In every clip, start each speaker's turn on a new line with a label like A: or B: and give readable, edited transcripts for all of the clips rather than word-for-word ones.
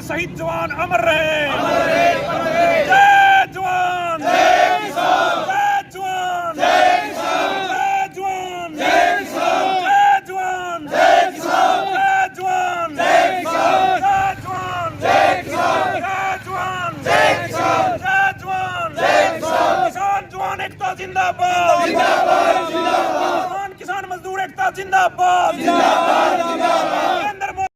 A: शहीद जवान अमर रहे। जय जवान, जय किसान, जय जवान, जय किसान, जय जवान, जय किसान, जय जवान, जय किसान, जय जवान, जय किसान, जय जवान, जय किसान, जय जवान, जय किसान, जय जवान, जय किसान। किसान जवान एकता जिंदाबाद, जिंदाबाद, जिंदाबाद। किसान मजदूर एकता जिंदाबाद, जिंदाबाद, जिंदाबाद। केंद्र मोदी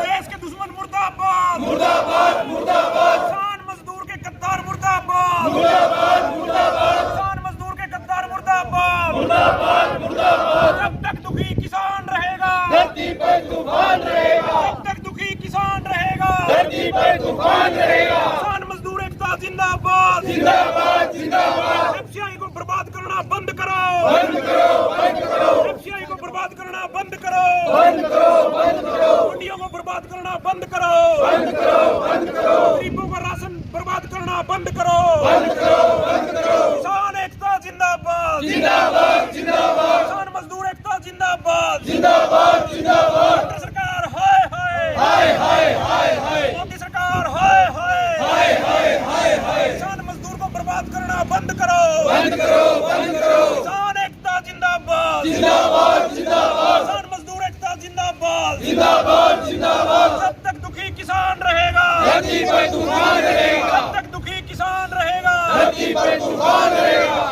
A: देश के दुश्मन मुर्दाबाद, मुर्दाबाद, मुर्दाबाद। किसान मजदूर के गद्दार मुर्दाबाद, मुर्दाबाद, मुर्दाबाद। किसान मजदूर के गद्दार मुर्दाबाद, मुर्दाबाद, मुर्दाबाद। जब तक दुखी किसान रहेगा धरती पे तूफान रहेगा, जब तक दुखी किसान रहेगा धरती पे तूफान रहेगा। किसान मजदूर एकता जिंदाबाद, जिंदाबाद, जिंदाबाद। एफसीआई को बर्बाद करना बंद करो, बंद करो, बंद करो। एफसीआई को बर्बाद करना बंद करो, बंद करो, बंद करो। मंडियों को बर्बाद करना बंद करो, बंद करो, बंद करो। गरीबों का राशन बर्बाद करना बंद करो, बंद करो, बंद करो। किसान एकता जिंदाबाद, जिंदाबाद, जिंदाबाद। किसान मजदूर एकता जिंदाबाद, जिंदाबाद, जिंदाबाद। मोदी सरकार हाय हाय, हाय हाय, हाय हाय। मोदी सरकार हाय हाय, हाय हाय, हाय हाय। किसान मजदूर को बर्बाद करना बंद करो, बंद करो, बंद करो। किसान एकता जिंदाबाद, जिंदाबाद, जिंदाबाद। किसान मजदूर एकता जिंदाबाद, जिंदाबाद, जिंदाबाद। जब तक दुखी किसान रहेगा धरती पे तूफान रहेगा, जब तक दुखी किसान रहेगा धरती पे तूफान रहेगा।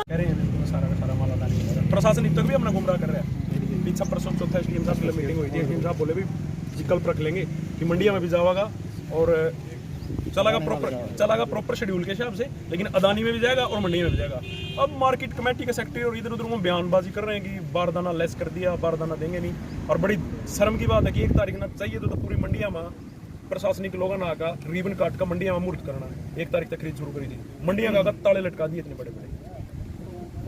A: कह रहे हैं सारा का सारा माल अदानी हो रहा है। प्रशासन तक भी अपना गुमराह कर रहा है। पीछा परसों चौथा टीम साहब की मीटिंग हुई थी, टीम साहब बोले भी विकल्प रख लेंगे कि मंडिया में भी जाएगा और चलागा प्रॉपर शेड्यूल के हिसाब से, लेकिन अदानी में भी जाएगा और मंडी में भी जाएगा। अब मार्केट कमेटी के सेक्रेटरी और इधर उधर में बयानबाजी कर रहे हैं कि बारदाना लेस कर दिया, बारदाना देंगे नहीं। और बड़ी शर्म की बात है कि 1 तारीख ना चाहिए तो पूरी मंडिया में प्रशासनिक लोगों ने आकर रिबन काट का मंडिया में मुहूर्त करना है। 1 तारीख तक खरीद शुरू करी थी, मंडिया का ताले लटका दिए इतने बड़े बड़े।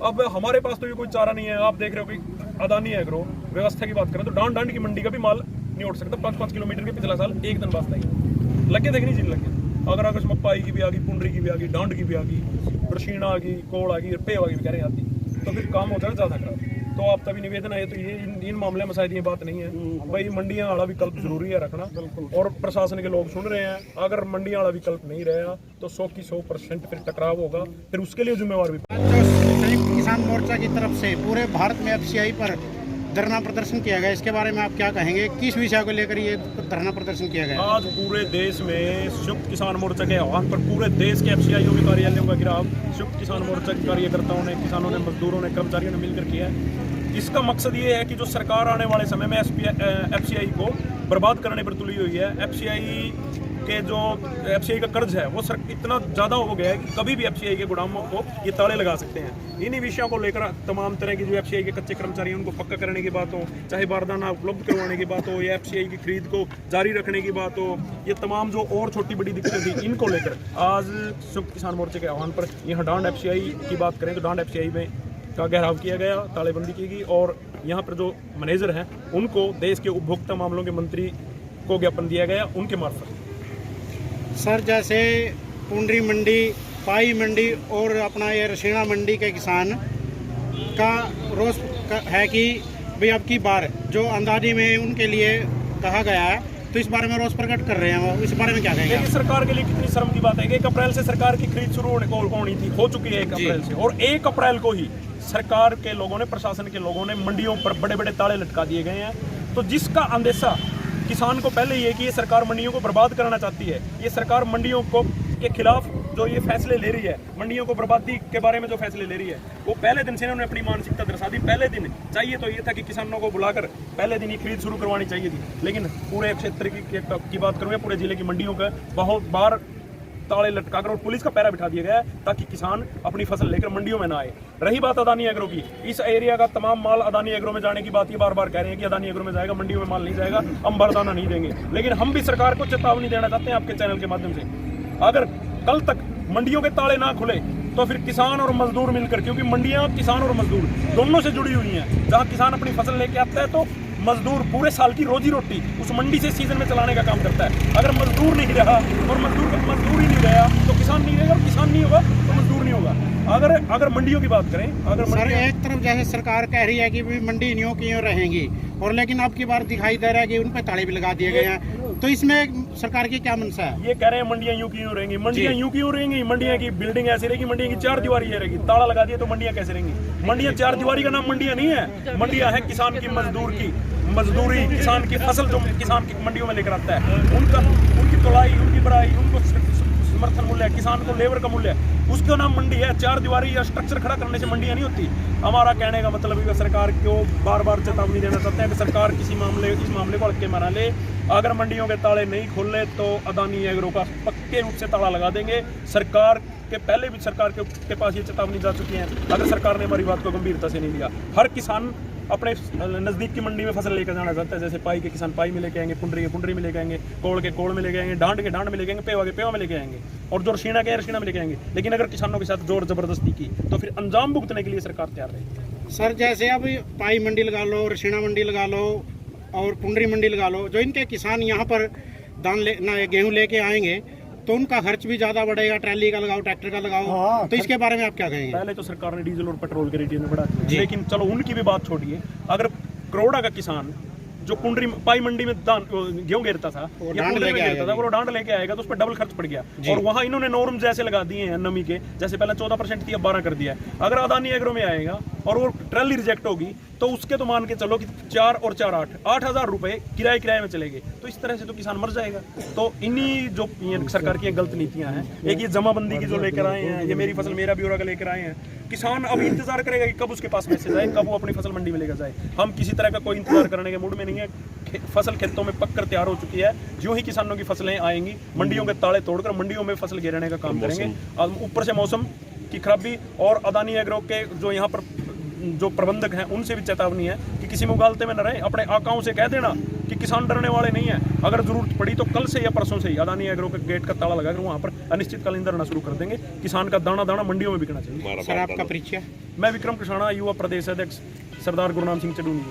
A: अब हमारे पास तो ये कोई चारा नहीं है। आप देख रहे हो कि अदानी एग्रो व्यवस्था की बात करें तो डांड की मंडी का भी माल नहीं उठ सकता। 5-5 किलोमीटर के पिछला साल एक दिन वास्ता ही लगे थे कि नहीं, जिन लगे। अगर आगे मप्पाई की भी आ गई, पुंडरी की भी आ गई, डांड की भी आ गई, प्रशीना आ गई, कोड़ आ गई, पे आ गई, कह रहे आती, तो फिर काम होता है ज़्यादा खराब। तो आप तभी निवेदन है तो ये इन मामले में शायद ये बात नहीं है भाई। मंडियां वाला विकल्प जरूरी है रखना, और प्रशासन के लोग सुन रहे हैं। अगर मंडियां वाला विकल्प नहीं रहेगा तो 100% फिर टकराव होगा, फिर उसके लिए जिम्मेवार भी।
B: संयुक्त किसान मोर्चा की तरफ से पूरे भारत में एफसीआई पर धरना प्रदर्शन किया गया, इसके बारे में आप क्या कहेंगे? किस विषय को लेकर ये धरना प्रदर्शन किया गया?
A: आज पूरे देश में संयुक्त किसान मोर्चा के आह्वान पर पूरे देश के एफसीआईओ के कार्यालयों का घेराव संयुक्त किसान मोर्चा के कार्यकर्ताओं ने, किसानों ने, मजदूरों ने, कर्मचारियों ने मिलकर किया है। इसका मकसद ये है कि जो सरकार आने वाले समय में एफसीआई को बर्बाद करने पर तुली हुई है। एफसीआई का कर्ज है वो इतना ज़्यादा हो गया है कि कभी भी एफसीआई के गोदामों को ये ताले लगा सकते हैं। इन्हीं विषयों को लेकर तमाम तरह की जो एफसीआई के कच्चे कर्मचारी हैं उनको पक्का करने की बात हो, चाहे बारदाना उपलब्ध करवाने की बात हो, या एफसीआई की खरीद को जारी रखने की बात हो, ये तमाम जो और छोटी बड़ी दिक्कतें थी इनको लेकर आज संयुक्त किसान मोर्चे के आह्वान पर यहाँ डांड एफसीआई की बात करें तो डांड एफसीआई में का घेराव किया गया, तालेबंदी की गई, और यहाँ पर जो मैनेजर हैं उनको देश के उपभोक्ता मामलों के मंत्री को ज्ञापन दिया गया उनके मार्फत।
B: सर, जैसे पुंडरी मंडी, पाई मंडी और अपना ये रसीना मंडी के किसान का रोष है कि भाई अब की बार जो अदानी में उनके लिए कहा गया है, तो इस बारे में रोष प्रकट कर रहे हैं। इस बारे में क्या कहेंगे?
A: देखिए, सरकार के लिए कितनी शर्म की बात है कि 1 अप्रैल से सरकार की खरीद शुरू होनी थी, हो चुकी है 1 अप्रैल से, और 1 अप्रैल को ही सरकार के लोगों ने, प्रशासन के लोगों ने मंडियों पर बड़े बड़े ताले लटका दिए गए हैं। तो जिसका अंदेशा किसान को पहले ये कि ये सरकार मंडियों को बर्बाद करना चाहती है, ये सरकार मंडियों को के खिलाफ जो ये फैसले ले रही है, मंडियों को बर्बादी के बारे में जो फैसले ले रही है, वो पहले दिन से इन्होंने अपनी मानसिकता दर्शा दी। पहले दिन चाहिए तो ये था कि किसानों को बुलाकर पहले दिन ही खरीद शुरू करवानी चाहिए थी, लेकिन पूरे क्षेत्र की बात करूँ, पूरे जिले की मंडियों का बहुत बार ताले लटकाकर और पुलिस का पैरा बिठा दिया गया है ताकि किसान अपनी फसल लेकर मंडियों में ना आए। रही बात अदानी एग्रो की, इस एरिया का तमाम माल अदानी एग्रो में जाने की बात ये बार बार कह रहे हैं कि अदानी एग्रो में जाएगा, मंडियों में माल नहीं जाएगा, हम बारदाना नहीं देंगे। लेकिन हम भी सरकार को चेतावनी देना चाहते हैं आपके चैनल के माध्यम से, अगर कल तक मंडियों के ताले ना खुले तो फिर किसान और मजदूर मिलकर, क्योंकि मंडियां किसान और मजदूर दोनों से जुड़ी हुई हैं, जहां किसान अपनी फसल लेके आता है तो मजदूर पूरे साल की रोजी रोटी उस मंडी से सीजन में चलाने का काम करता है। अगर मजदूर नहीं रहा और मजदूर ही नहीं रहा तो किसान नहीं रहेगा, और किसान नहीं होगा तो मजदूर नहीं होगा। अगर मंडियों की बात करें, अगर
B: सर एक तरफ जैसे सरकार कह रही है कि मंडी न्यों की न्यों रहेंगी, और लेकिन अब की बार दिखाई दे रहा है कि उन पर ताले भी लगा दिए गए हैं। तो इसमें सरकार की क्या मंशा है?
A: ये कह रहे हैं मंडियां यूं की यूं रहेंगी, मंडियां यूं की यूं रहेंगी, मंडियां की बिल्डिंग ऐसी रहेगी, मंडियां की चार दीवारी ये रहेगी, ताला लगा दिए तो मंडियां कैसे रहेंगी? मंडियां चार दीवारी का नाम मंडियां नहीं है, मंडियां है किसान की मजदूरी, किसान की फसल जो किसान की मंडियों में लेकर आता है, उनकी तोलाई, उनकी बड़ाई, उनको समर्थन मूल्य, किसान को लेबर का मूल्य, उसका नाम मंडी है। चार दीवारी या स्ट्रक्चर खड़ा करने से मंडियां नहीं होती। हमारा कहने का मतलब है सरकार को बार बार चेतावनी देना चाहते हैं कि सरकार इस मामले को हल्के में ना ले। अगर मंडियों के ताले नहीं खोले तो अदानी एग्रो का पक्के रूप से ताला लगा देंगे। सरकार के पहले भी सरकार के पास ये चेतावनी जा चुकी है, अगर सरकार ने हमारी बात को गंभीरता से नहीं लिया। हर किसान अपने नज़दीक की मंडी में फसल लेकर जाना चाहता है। जैसे पाई के किसान पाई में लेके आएंगे, पुंडरी के पुंडरी में लेके आएंगे, कोड़ के कोड़ में लेके आएंगे, डांड के डांड में लेके आएंगे, पेवा के पेवा में लेके आएंगे, और जो रशीना के रशीना में लेके आएंगे। लेकिन अगर किसानों के साथ जोर जबरदस्ती की तो फिर अंजाम भुगतने के लिए सरकार तैयार रहेगी।
B: सर जैसे अब पाई मंडी लगा लो, रशीना मंडी लगा लो और पुंडरी मंडी लगा लो, जो इनके किसान यहाँ पर गेहूँ लेके आएंगे तो उनका खर्च भी ज्यादा बढ़ेगा, ट्रैली का लगाओ, ट्रैक्टर का लगाओ, तो इसके बारे में आप क्या कहेंगे?
A: पहले तो सरकार ने डीजल और पेट्रोल के रेट ने बढ़ा दिए, लेकिन चलो उनकी भी बात छोड़िए। अगर करोड़ा का किसान जो पुंडरी पाई मंडी में गेहूं गिरता था या पुंडरी में गिरता था, वो डांड लेके आएगा तो उस पर डबल खर्च पड़ गया। और वहां इन्होंने नॉर्म जैसे लगा दिए हैं नमी के, जैसे पहले 14% थी अब 12 कर दिया है। अगर अदानी एग्रो में आएगा और वो ट्रैली रिजेक्ट होगी तो उसके तो मान के चलो कि 4 और 4 8,000 रुपए किराए में चलेंगे, तो इस तरह से तो किसान मर जाएगा। तो इन्हीं जो सरकार की गलत नीतियां हैं, एक ये जमाबंदी की जो लेकर आए हैं, ये मेरी फसल मेरा ब्यौरा का लेकर आए हैं, किसान अब इंतजार करेगा कि कब उसके पास मैसेज आए, कब वो अपनी फसल मंडी में लेकर जाए। हम किसी तरह का कोई इंतजार करने के मूड में नहीं है। फसल खेतों में पककर तैयार हो चुकी है। जो ही किसानों की फसलें आएंगी, मंडियों के ताले तोड़कर मंडियों में फसल गिरने का काम करेंगे। ऊपर से मौसम की खराबी और अदानी एग्रो के जो यहाँ पर जो प्रबंधक हैं उनसे भी चेतावनी है कि किसी मुगालते में न रहे। अपने आकाओं से कह देना कि किसान डरने वाले नहीं है। अगर जरूरत पड़ी तो कल से या परसों से ही अदानी एग्रो के गेट का ताला लगाकर वहाँ पर अनिश्चितकालीन धरना शुरू कर देंगे। किसान का दाना दाना मंडियों में बिकना चाहिए।
B: सर आपका परिचय?
A: मैं विक्रम कृष्णा, युवा प्रदेश अध्यक्ष सरदार गुरुनाम सिंह चडूनी।